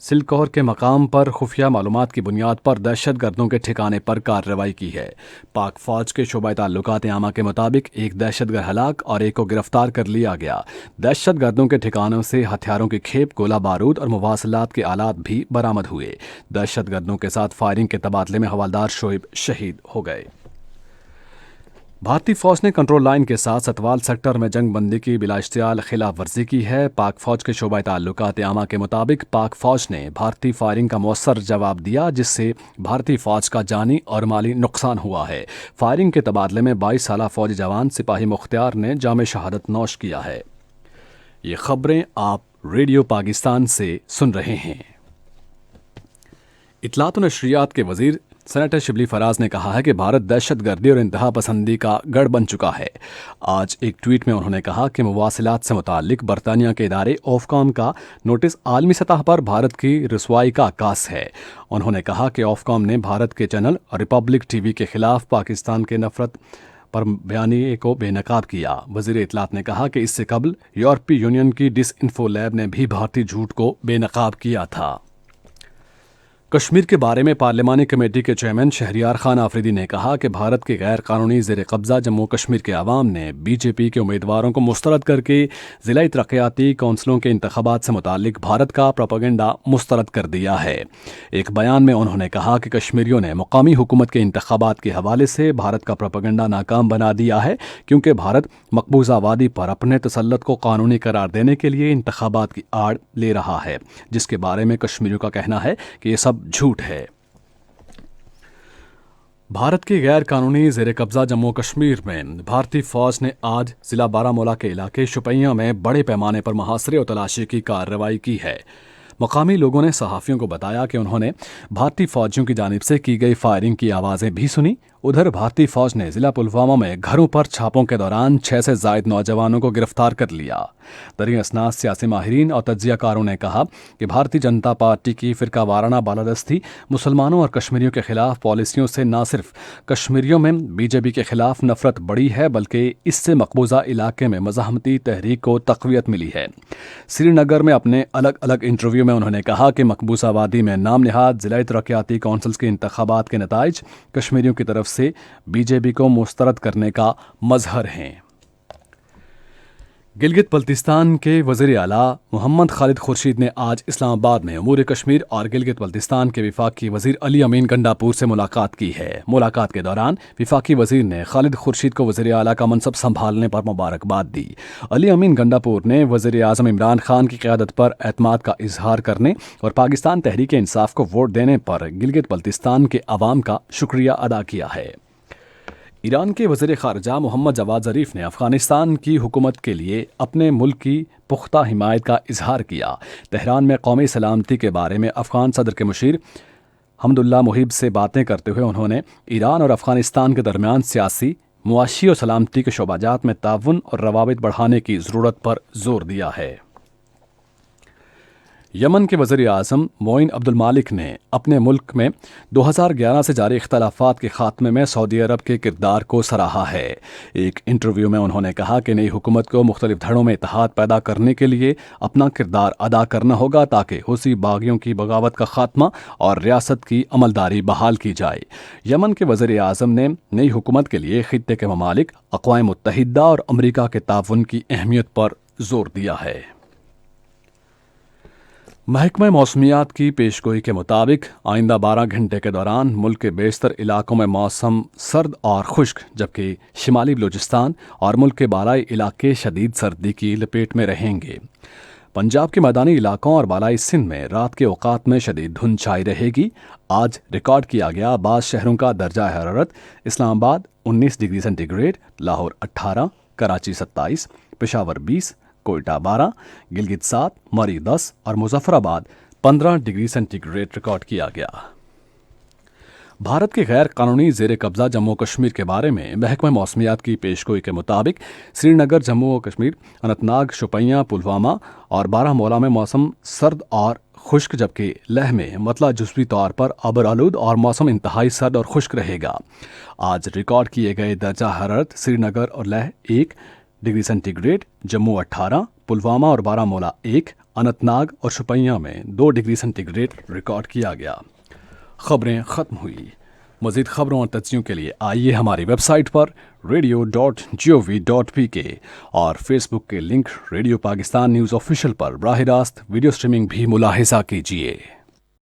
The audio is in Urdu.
سلکور کے مقام پر خفیہ معلومات کی بنیاد پر دہشت گردوں کے ٹھکانے پر کارروائی کی ہے۔ پاک فوج کے شعبہ تعلقات عامہ کے مطابق ایک دہشت گرد ہلاک اور ایک کو گرفتار کر لیا گیا۔ دہشت گردوں کے ٹھکانوں سے ہتھیاروں کی کھیپ، گولہ بارود اور مواصلات کے آلات بھی برآمد ہوئے۔ دہشت گردوں کے ساتھ فائرنگ کے تبادلے میں حوالدار شعیب شہید ہو گئے۔ بھارتی فوج نے کنٹرول لائن کے ساتھ ستوال سیکٹر میں جنگ بندی کی بلا اشتعال خلاف ورزی کی ہے۔ پاک فوج کے شعبہ تعلقات عامہ کے مطابق پاک فوج نے بھارتی فائرنگ کا مؤثر جواب دیا، جس سے بھارتی فوج کا جانی اور مالی نقصان ہوا ہے۔ فائرنگ کے تبادلے میں 22 سالہ فوجی جوان سپاہی مختار نے جام شہادت نوش کیا ہے۔ یہ خبریں آپ ریڈیو پاکستان سے سن رہے ہیں۔ اطلاعات و نشریات کے وزیر سینیٹر شبلی فراز نے کہا ہے کہ بھارت دہشت گردی اور انتہا پسندی کا گڑھ بن چکا ہے۔ آج ایک ٹویٹ میں انہوں نے کہا کہ مواصلات سے متعلق برطانیہ کے ادارے اوفکام کا نوٹس عالمی سطح پر بھارت کی رسوائی کا عکاس ہے۔ انہوں نے کہا کہ اوفکام نے بھارت کے چینل ریپبلک ٹی وی کے خلاف پاکستان کے نفرت پر بیانیے کو بے نقاب کیا۔ وزیر اطلاعات نے کہا کہ اس سے قبل یورپی یونین کی ڈس انفو لیب نے بھی بھارتی جھوٹ کو بے نقاب کیا تھا۔ کشمیر کے بارے میں پارلیمانی کمیٹی کے چیئرمین شہریار خان آفریدی نے کہا کہ بھارت کے غیر قانونی زیر قبضہ جموں کشمیر کے عوام نے بی جے پی کے امیدواروں کو مسترد کر کے ضلعی ترقیاتی کونسلوں کے انتخابات سے متعلق بھارت کا پروپیگنڈا مسترد کر دیا ہے۔ ایک بیان میں انہوں نے کہا کہ کشمیریوں نے مقامی حکومت کے انتخابات کے حوالے سے بھارت کا پروپیگنڈا ناکام بنا دیا ہے، کیونکہ بھارت مقبوضہ وادی پر اپنے تسلط کو قانونی قرار دینے کے لیے انتخابات کی آڑ لے رہا ہے، جس کے بارے میں کشمیریوں کا کہنا ہے کہ یہ سب جھوٹ ہے۔ بھارت کے غیر قانونی زیر قبضہ جموں کشمیر میں بھارتی فوج نے آج ضلع بارہمولہ کے علاقے شوپیاں میں بڑے پیمانے پر محاصرے اور تلاشی کی کارروائی کی ہے۔ مقامی لوگوں نے صحافیوں کو بتایا کہ انہوں نے بھارتی فوجیوں کی جانب سے کی گئی فائرنگ کی آوازیں بھی سنی۔ ادھر بھارتی فوج نے ضلع پلوامہ میں گھروں پر چھاپوں کے دوران 6 سے زائد نوجوانوں کو گرفتار کر لیا۔ دریں اثنا سیاسی ماہرین اور تجزیہ کاروں نے کہا کہ بھارتی جنتا پارٹی کی فرقہ وارانہ بالادستی مسلمانوں اور کشمیریوں کے خلاف پالیسیوں سے نہ صرف کشمیریوں میں بی جے پی کے خلاف نفرت بڑھی ہے، بلکہ اس سے مقبوضہ علاقے میں مزاحمتی تحریک کو تقویت ملی ہے۔ سری نگر میں اپنے الگ الگ انٹرویو میں انہوں نے کہا کہ مقبوضہ وادی میں نام نہاد ضلعی ترقیاتی کونسلز کے انتخابات کے نتائج کشمیریوں کی طرف سے بی جے پی کو مسترد کرنے کا مظہر ہیں۔ گلگت بلتستان کے وزیر اعلیٰ محمد خالد خورشید نے آج اسلام آباد میں امور کشمیر اور گلگت بلتستان کے وفاقی وزیر علی امین گنڈاپور سے ملاقات کی ہے۔ ملاقات کے دوران وفاقی وزیر نے خالد خورشید کو وزیر اعلیٰ کا منصب سنبھالنے پر مبارکباد دی۔ علی امین گنڈاپور نے وزیر اعظم عمران خان کی قیادت پر اعتماد کا اظہار کرنے اور پاکستان تحریک انصاف کو ووٹ دینے پر گلگت بلتستان کے عوام کا شکریہ ادا کیا ہے۔ ایران کے وزیر خارجہ محمد جواد ظریف نے افغانستان کی حکومت کے لیے اپنے ملک کی پختہ حمایت کا اظہار کیا۔ تہران میں قومی سلامتی کے بارے میں افغان صدر کے مشیر حمداللہ محب سے باتیں کرتے ہوئے انہوں نے ایران اور افغانستان کے درمیان سیاسی، معاشی اور سلامتی کے شعبہ جات میں تعاون اور روابط بڑھانے کی ضرورت پر زور دیا ہے۔ یمن کے وزیر اعظم معین عبد المالک نے اپنے ملک میں 2011 سے جاری اختلافات کے خاتمے میں سعودی عرب کے کردار کو سراہا ہے۔ ایک انٹرویو میں انہوں نے کہا کہ نئی حکومت کو مختلف دھڑوں میں اتحاد پیدا کرنے کے لیے اپنا کردار ادا کرنا ہوگا تاکہ حوثی باغیوں کی بغاوت کا خاتمہ اور ریاست کی عملداری بحال کی جائے۔ یمن کے وزیر اعظم نے نئی حکومت کے لیے خطے کے ممالک، اقوام متحدہ اور امریکہ کے تعاون کی اہمیت پر زور دیا ہے۔ محکمہ موسمیات کی پیشگوئی کے مطابق آئندہ 12 گھنٹے کے دوران ملک کے بیشتر علاقوں میں موسم سرد اور خشک، جبکہ شمالی بلوچستان اور ملک کے بالائی علاقے شدید سردی کی لپیٹ میں رہیں گے۔ پنجاب کے میدانی علاقوں اور بالائی سندھ میں رات کے اوقات میں شدید دھند چھائی رہے گی۔ آج ریکارڈ کیا گیا بعض شہروں کا درجہ حرارت: Islamabad 19 degree centigrade, Lahore 18، Karachi 27، Peshawar 20، Quetta 12، Gilgit 7، Murree 10 اور مظفر آباد 15 ڈگری سینٹی گریڈ ریکارڈ کیا گیا۔ بھارت کے غیر قانونی زیر قبضہ جموں کشمیر کے بارے میں محکمہ موسمیات کی پیشگوئی کے مطابق سری نگر، جموں و کشمیر، اننت ناگ، شوپیاں، پلوامہ اور بارہمولہ میں موسم سرد اور خشک، جبکہ لیہ میں مطلع جزوی طور پر ابر آلود اور موسم انتہائی سرد اور خشک رہے گا۔ آج ریکارڈ کیے گئے درجہ حرارت: سری نگر اور Leh 1 degree centigrade, Jammu 18، Pulwama اور بارہمولہ 1، اننت ناگ اور شوپیاں میں 2 ڈگری سینٹی گریڈ ریکارڈ کیا گیا۔ خبریں ختم ہوئی۔ مزید خبروں اور تجزیوں کے لیے آئیے ہماری ویب سائٹ پر radio.gov.pk اور فیس بک کے link radio Pakistan news official پر براہ راست ویڈیو سٹریمنگ بھی ملاحظہ کیجیے۔